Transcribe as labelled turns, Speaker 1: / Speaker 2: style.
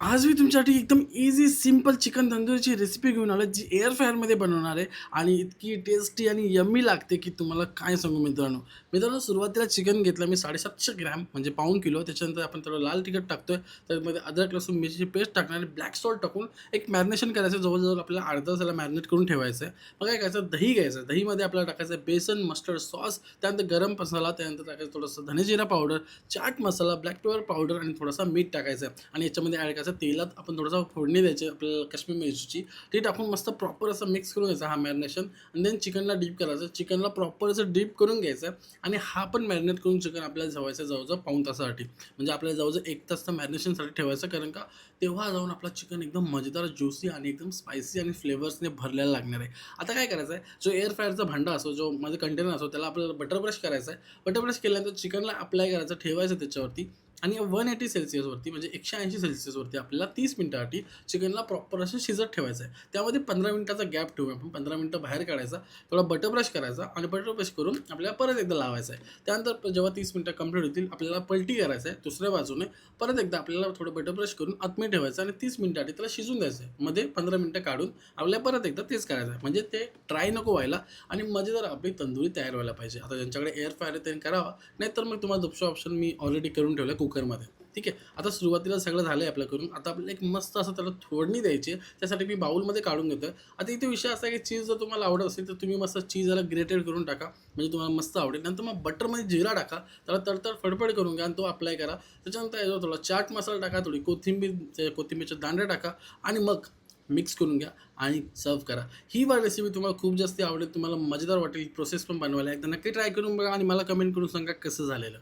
Speaker 1: आज मी तुमच्यासाठी एकदम ईझी सिंपल चिकन तंदूरीची रेसिपी घेऊन आलो, जी एअर फ्रायरमध्ये बनवणार आहे आणि इतकी टेस्टी आणि यम्मी लागते, की तुम्हाला काय सांगू मित्रांनो. मित्रांनो, सुरुवातीला चिकन घेतलं मी 750 ग्रॅम म्हणजे पाऊण किलो. त्याच्यानंतर आपण थोडं लाल तिखट टाकतोय, त्यामध्ये अद्रक, लसूण, मिरचीची पेस्ट टाकणार आणि ब्लॅक सॉल्ट टाकून एक मॅरिनेशन करायचं. जवळ आपल्याला अर्धा तासाला मॅरिनेट करून ठेवायचं आहे. मग काय करायचं, दही घ्यायचं. दहीमध्ये आपल्याला टाकायचं बेसन, मस्टर्ड सॉस, त्यानंतर गरम मसाला, त्यानंतर टाकायचं थोडंसं धने powder, chaat masala, black pepper powder आणि थोडासा मीठ टाकायचं आणि याच्यामध्ये ॲड करायचं तेलात आपण थोडंसं फोडणी द्यायची आपल्याला काश्मीरी मिरचीची. ती टाकून मस्त प्रॉपर असं मिक्स करून घ्यायचा हा मॅरिनेशन आणि देन चिकनला डीप करायचं. चिकनला प्रॉपर असं डीप करून घ्यायचं आणि हा पण मॅरिनेट करून चिकन आपल्याला ठेवायचं जवळजवळ पाऊण तासासाठी. म्हणजे आपल्याला जवळजवळ 1 तास तर मॅरिनेशनसाठी ठेवायचं, कारण का तेव्हा जाऊन आपला चिकन एकदम मजेदार, ज्युसी आणि एकदम स्पायसी आणि फ्लेवर्सने भरलेला लागणार आहे. आता काय करायचं आहे, जो एअर फ्रायरचा भांडा असो, जो माझं कंटेनर असो, त्याला आपल्याला बटर ब्रश करायचा आहे. बटर ब्रश केल्यानंतर चिकनला अप्लाय करायचं, ठेवायचं त्याच्यावरती आणि 180 सेल्सिअसवरती म्हणजे 180 सेल्सिअसवरती आपल्याला 30 मिनिटासाठी चिकनला प्रॉपर असं शिजत ठेवायचं आहे. त्यामध्ये 15 मिनिटाचा गॅप ठेवूया आपण. 15 मिनिटं बाहेर काढायचा, थोडा बटर ब्रश करायचा आणि बटर ब्रश करून आपल्याला परत एकदा लावायचं आहे. त्यानंतर जेव्हा 30 मिनिटं कंप्लीट होतील, आपल्याला पलटी करायचं आहे दुसऱ्या बाजूने. परत एकदा आपल्याला थोडं बटर ब्रश करून आतमध्ये ठेवायचं आणि 30 मिनिटासाठी त्याला शिजून द्यायचं आहे. मध्ये 15 मिनिटं काढून आपल्याला परत एकदा तेच करायचं आहे. म्हणजे ते ड्राय नको व्हायला आणि मजेदार आपली तंदुरी तयार व्हायला पाहिजे. आता ज्यांच्याकडे एअर फ्रायर आहे त्यांनी करावा, नाहीतर मग तुम्हाला दुसरा ऑप्शन मी ऑलरेडी करून ठेवला आहे कुकरमध्ये. ठीक आहे. आता सुरुवातीला सगळं झालं आहे आपलं करून. आता आपल्याला एक मस्त असं त्याला फोडणी द्यायची आहे. त्यासाठी मी बाउलमध्ये काढून घेतो आहे. आता इथे विषय असा आहे, की चीज जर तुम्हाला आवडत असेल, तर तुम्ही मस्त चीज याला ग्रेटेड करून टाका. म्हणजे तुम्हाला मस्त आवडेल. नंतर मग बटरमध्ये जिरा टाका. त्याला तडतड फडफड करून घ्या आणि तो अप्लाय करा. त्याच्यानंतर याच्यावर थोडा चाट मसाला टाका, थोडी कोथिंबीरच्या दांड्या टाका आणि मग मिक्स करून घ्या आणि सर्व्ह करा. ही रेसिपी तुम्हाला खूप जास्त आवडेल. तुम्हाला मजेदार वाटेल. प्रोसेस पण बनवायला एकदा नक्की ट्राय करून बघा आणि मला कमेंट करून सांगा कसं झालेलं.